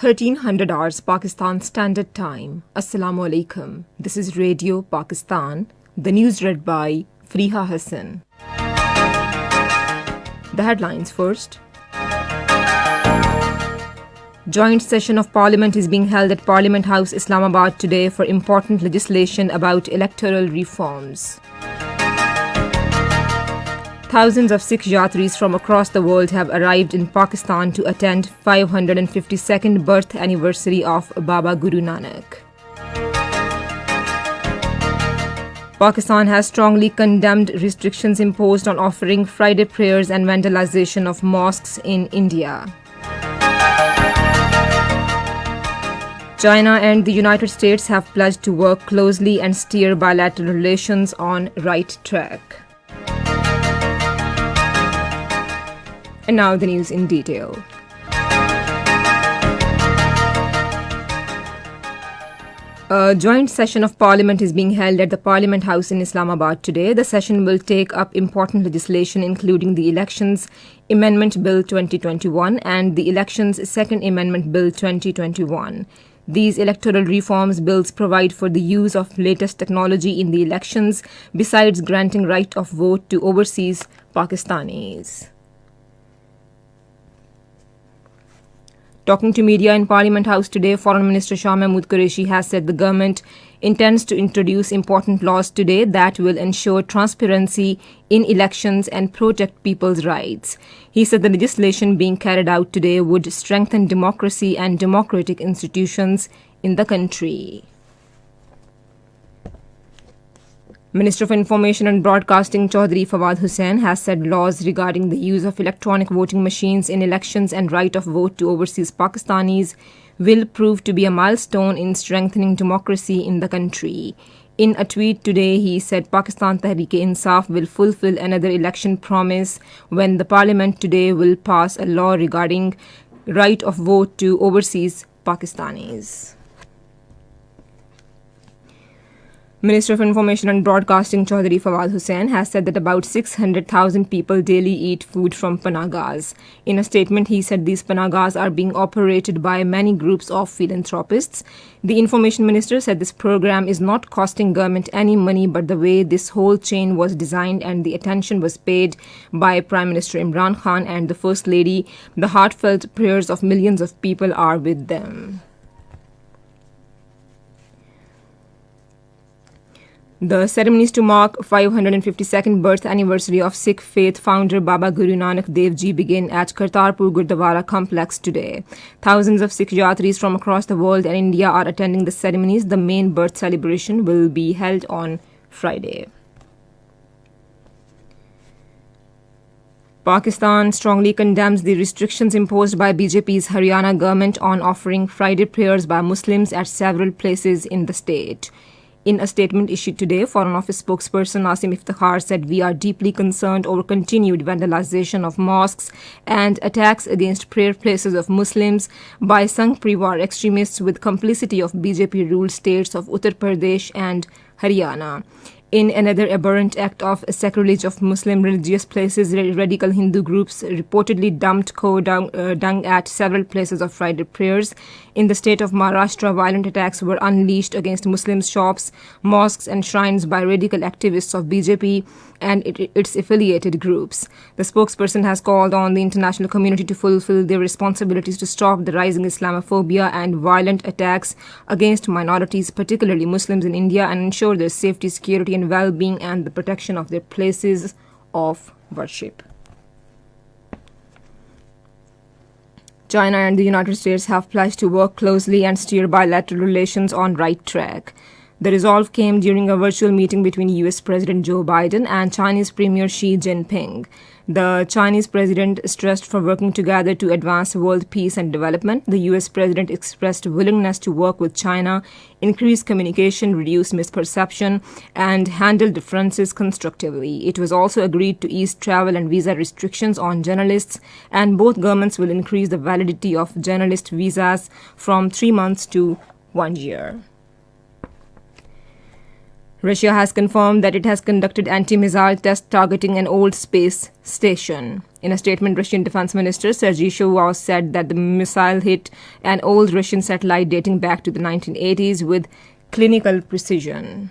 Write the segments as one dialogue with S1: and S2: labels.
S1: 1300 hours Pakistan Standard Time. Assalamu alaikum. This is Radio Pakistan. The news read by Friha Hassan. The headlines first. Joint session of Parliament is being held at Parliament House, Islamabad today for important legislation about electoral reforms. Thousands of Sikh Yatris from across the world have arrived in Pakistan to attend 552nd birth anniversary of Baba Guru Nanak. Pakistan has strongly condemned restrictions imposed on offering Friday prayers and vandalization of mosques in India. China and the United States have pledged to work closely and steer bilateral relations on right track. And now the news in detail. A joint session of Parliament is being held at the Parliament House in Islamabad today. The session will take up important legislation including the Elections Amendment Bill 2021 and the Elections Second Amendment Bill 2021. These electoral reforms bills provide for the use of latest technology in the elections, besides granting right of vote to overseas Pakistanis. Talking to media in Parliament House today, Foreign Minister Shah Mahmood Qureshi has said the government intends to introduce important laws today that will ensure transparency in elections and protect people's rights. He said the legislation being carried out today would strengthen democracy and democratic institutions in the country. Minister for Information and Broadcasting Chaudhry Fawad Hussain has said laws regarding the use of electronic voting machines in elections and right of vote to overseas Pakistanis will prove to be a milestone in strengthening democracy in the country. In a tweet today, he said Pakistan Tehreek-e-Insaf will fulfill another election promise when the parliament today will pass a law regarding right of vote to overseas Pakistanis. Minister of Information and Broadcasting Chaudhry Fawad Hussain has said that about 600,000 people daily eat food from panagas. In a statement, he said these panagas are being operated by many groups of philanthropists. The Information Minister said this program is not costing government any money, but the way this whole chain was designed and the attention was paid by Prime Minister Imran Khan and the First Lady, the heartfelt prayers of millions of people are with them. The ceremonies to mark 552nd birth anniversary of Sikh faith founder Baba Guru Nanak Dev Ji begin at Kartarpur Gurdwara complex today. Thousands of Sikh Yatris from across the world and India are attending the ceremonies. The main birth celebration will be held on Friday. Pakistan strongly condemns the restrictions imposed by BJP's Haryana government on offering Friday prayers by Muslims at several places in the state. In a statement issued today, Foreign Office spokesperson Asim Iftikhar said, "We are deeply concerned over continued vandalization of mosques and attacks against prayer places of Muslims by Sangh Parivar extremists with complicity of BJP-ruled states of Uttar Pradesh and Haryana." In another aberrant act of sacrilege of Muslim religious places, radical Hindu groups reportedly dumped dung at several places of Friday prayers. In the state of Maharashtra, violent attacks were unleashed against Muslim shops, mosques and shrines by radical activists of BJP and its affiliated groups. The spokesperson has called on the international community to fulfill their responsibilities to stop the rising Islamophobia and violent attacks against minorities, particularly Muslims in India, and ensure their safety, security and well-being and the protection of their places of worship. China and the United States have pledged to work closely and steer bilateral relations on right track. The resolve came during a virtual meeting between US President Joe Biden and Chinese Premier Xi Jinping. The Chinese president stressed for working together to advance world peace and development. The US president expressed willingness to work with China, increase communication, reduce misperception, and handle differences constructively. It was also agreed to ease travel and visa restrictions on journalists, and both governments will increase the validity of journalist visas from 3 months to 1 year. Russia has confirmed that it has conducted anti-missile tests targeting an old space station. In a statement, Russian Defense Minister Sergei Shoigu said that the missile hit an old Russian satellite dating back to the 1980s with clinical precision.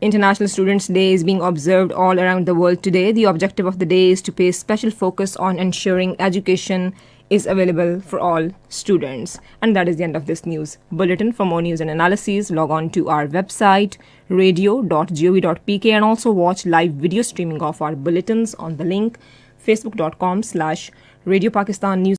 S1: International Students' Day is being observed all around the world today. The objective of the day is to pay special focus on ensuring education is available for all students. And that is the end of this news bulletin. For more news and analyses, log on to our website radio.gov.pk and also watch live video streaming of our bulletins on the link facebook.com/Radio Pakistan News.